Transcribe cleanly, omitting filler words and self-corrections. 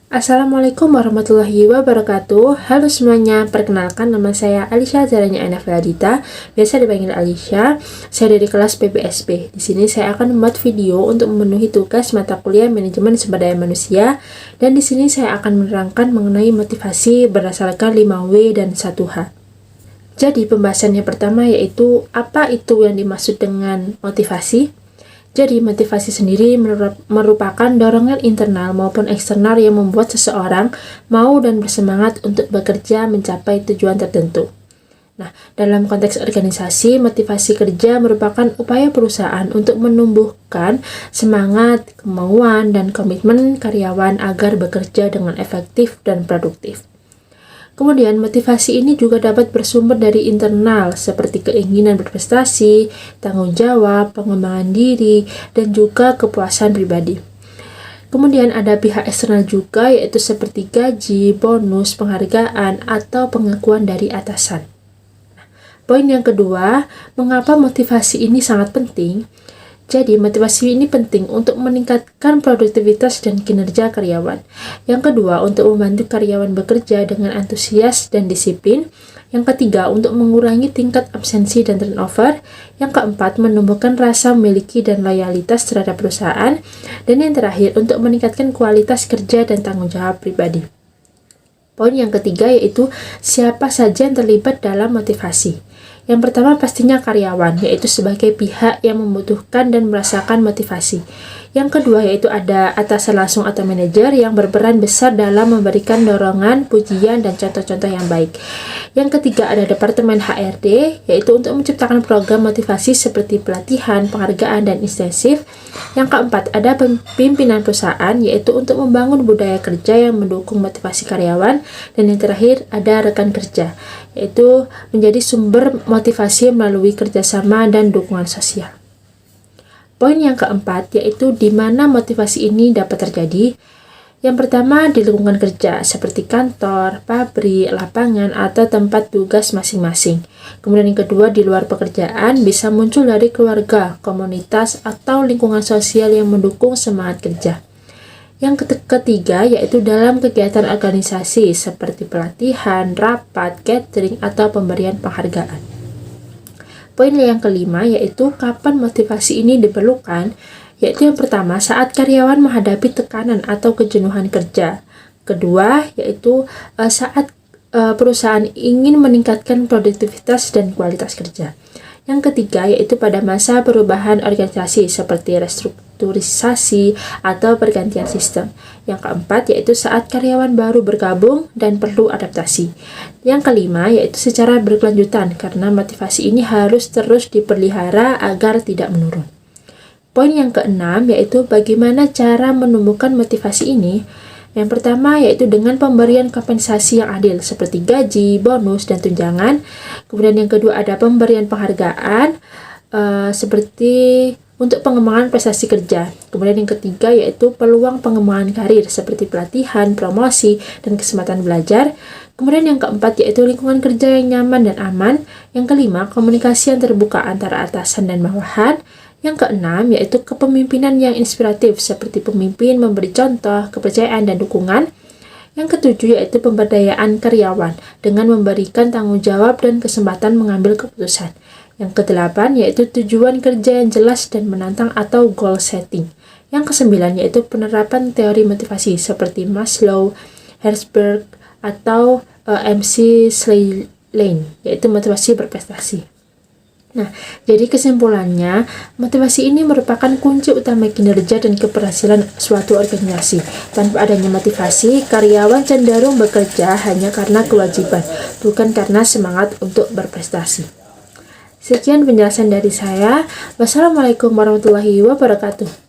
Assalamualaikum warahmatullahi wabarakatuh. Halo semuanya, perkenalkan nama saya Alisha Zaranya Anaf Ladita, biasa dipanggil Alisha. Saya dari kelas PPSP. Di sini saya akan membuat video untuk memenuhi tugas mata kuliah Manajemen Sumber Daya Manusia, dan di sini saya akan menerangkan mengenai motivasi berdasarkan 5W dan 1H. Jadi pembahasan yang pertama yaitu apa itu yang dimaksud dengan motivasi. Jadi, motivasi sendiri merupakan dorongan internal maupun eksternal yang membuat seseorang mau dan bersemangat untuk bekerja mencapai tujuan tertentu. Nah, dalam konteks organisasi, motivasi kerja merupakan upaya perusahaan untuk menumbuhkan semangat, kemauan, dan komitmen karyawan agar bekerja dengan efektif dan produktif. Kemudian, motivasi ini juga dapat bersumber dari internal, seperti keinginan berprestasi, tanggung jawab, pengembangan diri, dan juga kepuasan pribadi. Kemudian ada pihak eksternal juga, yaitu seperti gaji, bonus, penghargaan, atau pengakuan dari atasan. Poin yang kedua, mengapa motivasi ini sangat penting? Jadi, motivasi ini penting untuk meningkatkan produktivitas dan kinerja karyawan. Yang kedua, untuk membantu karyawan bekerja dengan antusias dan disiplin. Yang ketiga, untuk mengurangi tingkat absensi dan turnover. Yang keempat, menumbuhkan rasa memiliki dan loyalitas terhadap perusahaan. Dan yang terakhir, untuk meningkatkan kualitas kerja dan tanggung jawab pribadi. Poin yang ketiga yaitu siapa saja yang terlibat dalam motivasi. Yang pertama pastinya karyawan, yaitu sebagai pihak yang membutuhkan dan merasakan motivasi. Yang kedua yaitu ada atasan langsung atau manajer yang berperan besar dalam memberikan dorongan, pujian, dan contoh-contoh yang baik. Yang ketiga ada departemen HRD, yaitu untuk menciptakan program motivasi seperti pelatihan, penghargaan, dan insentif. Yang keempat ada pimpinan perusahaan, yaitu untuk membangun budaya kerja yang mendukung motivasi karyawan. Dan yang terakhir ada rekan kerja, yaitu menjadi sumber motivasi melalui kerjasama dan dukungan sosial. Poin yang keempat yaitu di mana motivasi ini dapat terjadi. Yang pertama di lingkungan kerja seperti kantor, pabrik, lapangan, atau tempat tugas masing-masing. Kemudian yang kedua di luar pekerjaan bisa muncul dari keluarga, komunitas, atau lingkungan sosial yang mendukung semangat kerja. Yang ketiga yaitu dalam kegiatan organisasi seperti pelatihan, rapat, catering, atau pemberian penghargaan. Poin yang kelima yaitu kapan motivasi ini diperlukan, yaitu yang pertama saat karyawan menghadapi tekanan atau kejenuhan kerja. Kedua yaitu saat perusahaan ingin meningkatkan produktivitas dan kualitas kerja. Yang ketiga yaitu pada masa perubahan organisasi seperti restrukturisasi atau pergantian sistem. Yang keempat yaitu saat karyawan baru bergabung dan perlu adaptasi. Yang kelima yaitu secara berkelanjutan karena motivasi ini harus terus dipelihara agar tidak menurun. Poin yang keenam yaitu bagaimana cara menumbuhkan motivasi ini. Yang pertama yaitu dengan pemberian kompensasi yang adil seperti gaji, bonus, dan tunjangan. Kemudian yang kedua ada pemberian penghargaan seperti untuk pengembangan prestasi kerja. Kemudian yang ketiga yaitu peluang pengembangan karir seperti pelatihan, promosi, dan kesempatan belajar. Kemudian yang keempat yaitu lingkungan kerja yang nyaman dan aman. Yang kelima komunikasi yang terbuka antara atasan dan bawahan. Yang keenam yaitu kepemimpinan yang inspiratif seperti pemimpin memberi contoh, kepercayaan, dan dukungan. Yang ketujuh yaitu pemberdayaan karyawan dengan memberikan tanggung jawab dan kesempatan mengambil keputusan. Yang kedelapan yaitu tujuan kerja yang jelas dan menantang atau goal setting. Yang kesembilan yaitu penerapan teori motivasi seperti Maslow, Herzberg, atau MC Slane, yaitu motivasi berprestasi. Nah, jadi kesimpulannya, motivasi ini merupakan kunci utama kinerja dan keberhasilan suatu organisasi. Tanpa adanya motivasi, karyawan cenderung bekerja hanya karena kewajiban, bukan karena semangat untuk berprestasi. Sekian penjelasan dari saya. Wassalamualaikum warahmatullahi wabarakatuh.